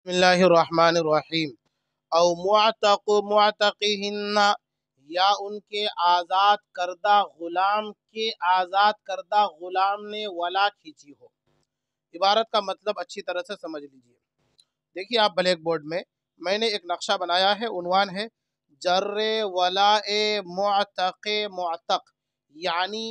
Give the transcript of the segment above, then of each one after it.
بسم اللہ الرحمن الرحیم او معتقہن، یا ان کے آزاد کردہ غلام کے آزاد کردہ غلام نے ولا کھینچی ہو۔ عبارت کا مطلب اچھی طرح سے سمجھ لیجئے۔ دیکھیے آپ بلیک بورڈ میں نے ایک نقشہ بنایا ہے، عنوان ہے جر ولا معتق معتق، یعنی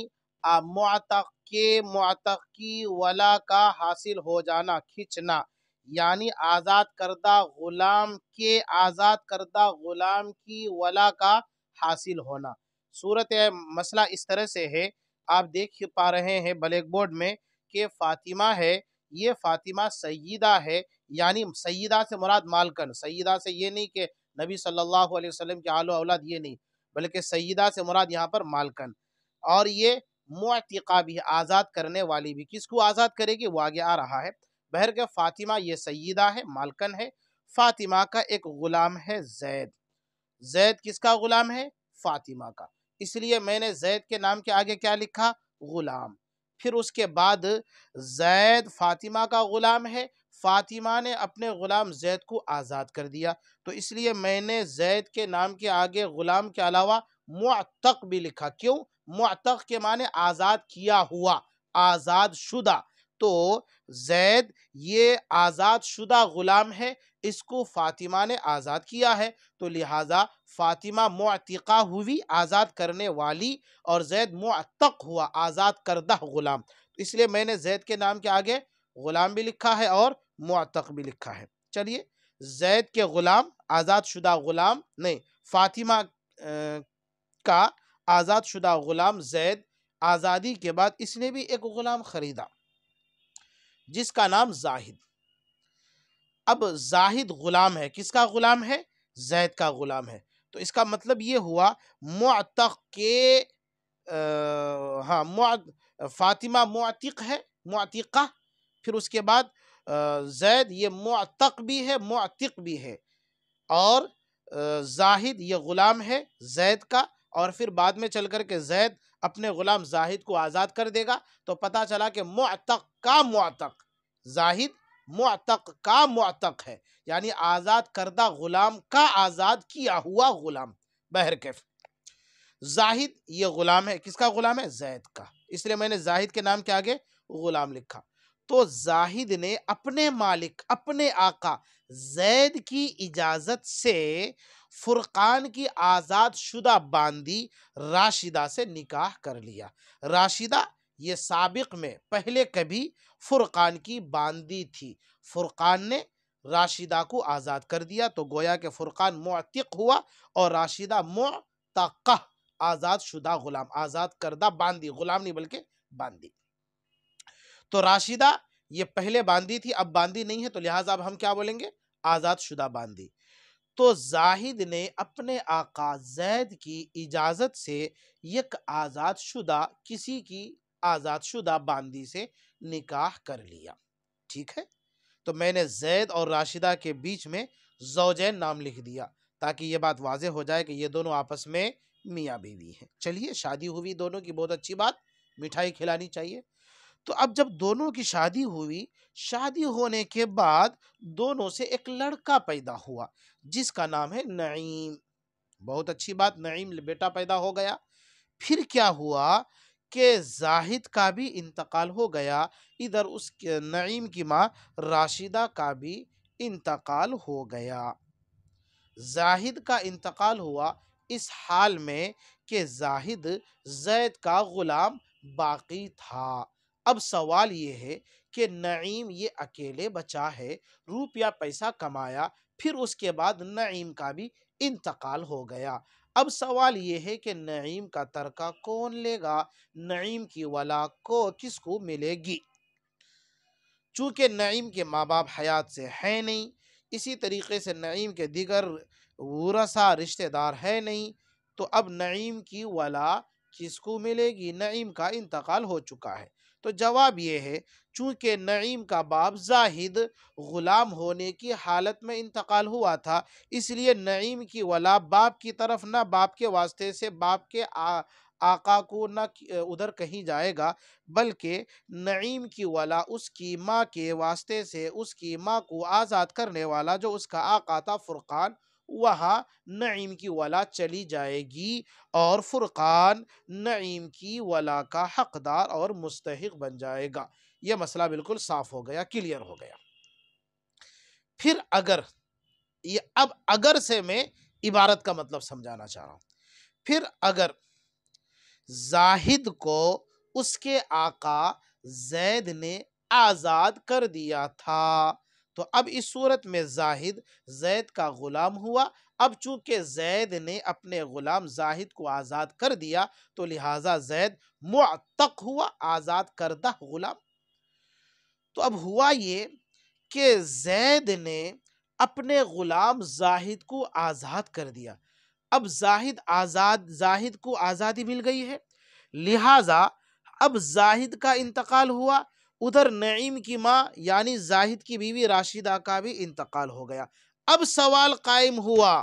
معتق کے معتق کی ولا کا حاصل ہو جانا، کھینچنا، یعنی آزاد کردہ غلام کے آزاد کردہ غلام کی ولا کا حاصل ہونا۔ صورت مسئلہ اس طرح سے ہے، آپ دیکھ پا رہے ہیں بلیک بورڈ میں کہ فاطمہ ہے، یہ فاطمہ سیدہ ہے، یعنی سیدہ سے مراد مالکن، سیدہ سے یہ نہیں کہ نبی صلی اللہ علیہ وسلم کے آل و اولاد، یہ نہیں، بلکہ سیدہ سے مراد یہاں پر مالکن، اور یہ معتقہ بھی، آزاد کرنے والی بھی۔ کس کو آزاد کرے گی وہ آگے آ رہا ہے۔ بہر کہ فاطمہ یہ سیدہ ہے، مالکن ہے۔ فاطمہ کا ایک غلام ہے زید۔ زید کس کا غلام ہے؟ فاطمہ کا۔ اس لیے میں نے زید کے نام کے آگے کیا لکھا؟ غلام۔ پھر اس کے بعد زید فاطمہ کا غلام ہے، فاطمہ نے اپنے غلام زید کو آزاد کر دیا، تو اس لیے میں نے زید کے نام کے آگے غلام کے علاوہ معتق بھی لکھا۔ کیوں؟ معتق کے معنی آزاد کیا ہوا، آزاد شدہ۔ تو زید یہ آزاد شدہ غلام ہے، اس کو فاطمہ نے آزاد کیا ہے، تو لہٰذا فاطمہ معتقہ ہوئی، آزاد کرنے والی، اور زید معتق ہوا، آزاد کردہ غلام۔ اس لیے میں نے زید کے نام کے آگے غلام بھی لکھا ہے اور معتق بھی لکھا ہے۔ چلیے، زید کے غلام، آزاد شدہ غلام نہیں، فاطمہ کا آزاد شدہ غلام زید، آزادی کے بعد اس نے بھی ایک غلام خریدا جس کا نام زاہد۔ اب زاہد غلام ہے، کس کا غلام ہے؟ زید کا غلام ہے۔ تو اس کا مطلب یہ ہوا معتق کے فاطمہ معتق ہے، معتقہ، پھر اس کے بعد زید یہ معتق بھی ہے، معتق بھی ہے، اور زاہد یہ غلام ہے زید کا، اور پھر بعد میں چل کر کے زید اپنے غلام زاہد کو آزاد کر دے گا، تو پتا چلا کہ معتق کا معتق، زاہد معتق کا معتق ہے، یعنی آزاد کردہ غلام کا آزاد کیا ہوا غلام۔ بہرکیف زاہد یہ غلام ہے، کس کا غلام ہے؟ زید کا، اس لیے میں نے زاہد کے نام کے آگے غلام لکھا۔ تو زاہد نے اپنے مالک، اپنے آقا زید کی اجازت سے فرقان کی آزاد شدہ باندی راشدہ سے نکاح کر لیا۔ راشدہ یہ سابق میں پہلے کبھی فرقان کی باندی تھی، فرقان نے راشدہ کو آزاد کر دیا، تو گویا کہ فرقان معتق ہوا اور راشدہ معتقہ، آزاد شدہ غلام، آزاد کردہ باندی، غلام نہیں بلکہ باندی۔ تو راشدہ یہ پہلے باندی تھی، اب باندی نہیں ہے، تو لہٰذا اب ہم کیا بولیں گے؟ آزاد شدہ باندی۔ تو زاہد نے اپنے آقا زید کی اجازت سے یک آزاد شدہ، کسی کی آزاد شدہ باندی سے نکاح کر لیا۔ ٹھیک ہے، تو میں نے زید اور راشدہ کے بیچ میں زوجین نام لکھ دیا تاکہ یہ بات واضح ہو جائے کہ یہ دونوں آپس میں میاں بیوی ہیں۔ چلیے، شادی ہوئی دونوں کی، بہت اچھی بات، مٹھائی کھلانی چاہیے۔ تو اب جب دونوں کی شادی ہوئی، شادی ہونے کے بعد دونوں سے ایک لڑکا پیدا ہوا جس کا نام ہے نعیم۔ بہت اچھی بات، نعیم بیٹا پیدا ہو گیا۔ پھر کیا ہوا کہ زاہد کا بھی انتقال ہو گیا، ادھر اس نعیم کی ماں راشدہ کا بھی انتقال ہو گیا۔ زاہد کا انتقال ہوا اس حال میں کہ زاہد زید کا غلام باقی تھا۔ اب سوال یہ ہے کہ نعیم یہ اکیلے بچا ہے، روپیہ پیسہ کمایا، پھر اس کے بعد نعیم کا بھی انتقال ہو گیا۔ اب سوال یہ ہے کہ نعیم کا ترکہ کون لے گا؟ نعیم کی ولا کو کس کو ملے گی؟ چونکہ نعیم کے ماں باپ حیات سے ہیں نہیں، اسی طریقے سے نعیم کے دیگر ورثہ رشتہ دار ہے نہیں، تو اب نعیم کی ولا کس کو ملے گی؟ نعیم کا انتقال ہو چکا ہے۔ تو جواب یہ ہے، چونکہ نعیم کا باپ زاہد غلام ہونے کی حالت میں انتقال ہوا تھا، اس لیے نعیم کی ولا باپ کی طرف نہ باپ کے واسطے سے باپ کے آقا کو نہ ادھر کہیں جائے گا، بلکہ نعیم کی ولا اس کی ماں کے واسطے سے اس کی ماں کو آزاد کرنے والا جو اس کا آقا تھا فرقان، وہاں نعیم کی ولا چلی جائے گی، اور فرقان نعیم کی ولا کا حقدار اور مستحق بن جائے گا۔ یہ مسئلہ بالکل صاف ہو گیا، کلیئر ہو گیا۔ پھر اگر یہ اب اگر سے میں عبارت کا مطلب سمجھانا چاہ رہا ہوں۔ پھر اگر زاہد کو اس کے آقا زید نے آزاد کر دیا تھا، تو اب اس صورت میں زاہد زید کا غلام ہوا۔ اب چونکہ زید نے اپنے غلام زاہد کو آزاد کر دیا تو لہٰذا زید معتق ہوا، آزاد کردہ غلام۔ تو اب ہوا یہ کہ زید نے اپنے غلام زاہد کو آزاد کر دیا۔ اب زاہد کو آزادی مل گئی ہے، لہٰذا اب زاہد کا انتقال ہوا، ادھر نعیم کی ماں یعنی زاہد کی بیوی راشدہ کا بھی انتقال ہو گیا۔ اب سوال قائم ہوا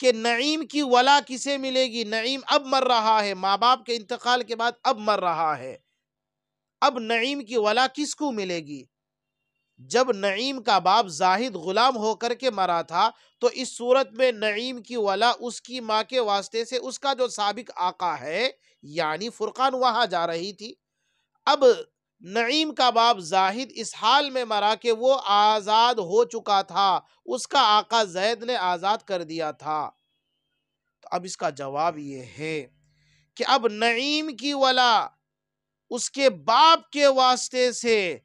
کہ نعیم کی ولا کسے ملے گی؟ نعیم اب مر رہا ہے، ماں باپ کے انتقال کے بعد اب مر رہا ہے، اب نعیم کی ولا کس کو ملے گی؟ جب نعیم کا باپ زاہد غلام ہو کر کے مرا تھا تو اس صورت میں نعیم کی ولا اس کی ماں کے واسطے سے اس کا جو سابق آقا ہے یعنی فرقان وہاں جا رہی تھی۔ اب نعیم کا باپ زاہد اس حال میں مرا کہ وہ آزاد ہو چکا تھا، اس کا آقا زید نے آزاد کر دیا تھا۔ تو اب اس کا جواب یہ ہے کہ اب نعیم کی ولا اس کے باپ کے واسطے سے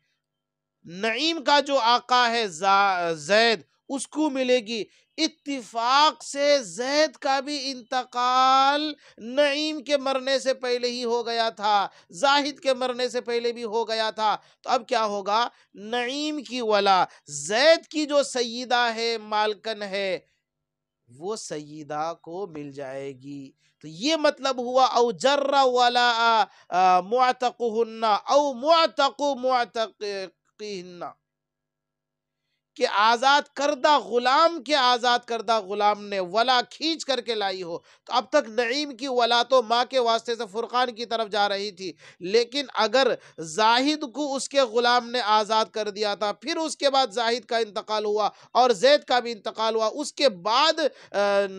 نعیم کا جو آقا ہے زید اس کو ملے گی۔ اتفاق سے زید کا بھی انتقال نعیم کے مرنے سے پہلے ہی ہو گیا تھا، زاہد کے مرنے سے پہلے بھی ہو گیا تھا۔ تو اب کیا ہوگا؟ نعیم کی ولا زید کی جو سیدہ ہے، مالکن ہے، وہ سیدہ کو مل جائے گی۔ تو یہ مطلب ہوا او جر ولا معتقہن او معتق معتقہن، کہ آزاد کردہ غلام کے آزاد کردہ غلام نے ولا کھینچ کر کے لائی ہو۔ تو اب تک نعیم کی ولا تو ماں کے واسطے سے فرقان کی طرف جا رہی تھی، لیکن اگر زاہد کو اس کے غلام نے آزاد کر دیا تھا، پھر اس کے بعد زاہد کا انتقال ہوا اور زید کا بھی انتقال ہوا، اس کے بعد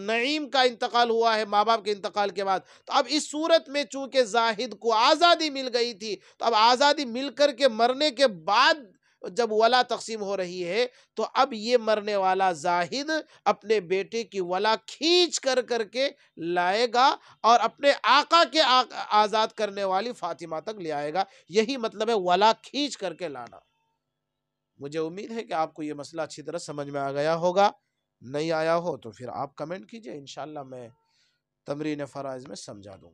نعیم کا انتقال ہوا ہے ماں باپ کے انتقال کے بعد، تو اب اس صورت میں چونکہ زاہد کو آزادی مل گئی تھی، تو اب آزادی مل کر کے مرنے کے بعد جب ولا تقسیم ہو رہی ہے تو اب یہ مرنے والا زاہد اپنے بیٹے کی ولا کھینچ کر کے لائے گا اور اپنے آقا کے آزاد کرنے والی فاطمہ تک لے آئے گا۔ یہی مطلب ہے ولا کھینچ کر کے لانا۔ مجھے امید ہے کہ آپ کو یہ مسئلہ اچھی طرح سمجھ میں آ گیا ہوگا، نہیں آیا ہو تو پھر آپ کمنٹ کیجئے، انشاءاللہ میں تمرین فرائض میں سمجھا دوں۔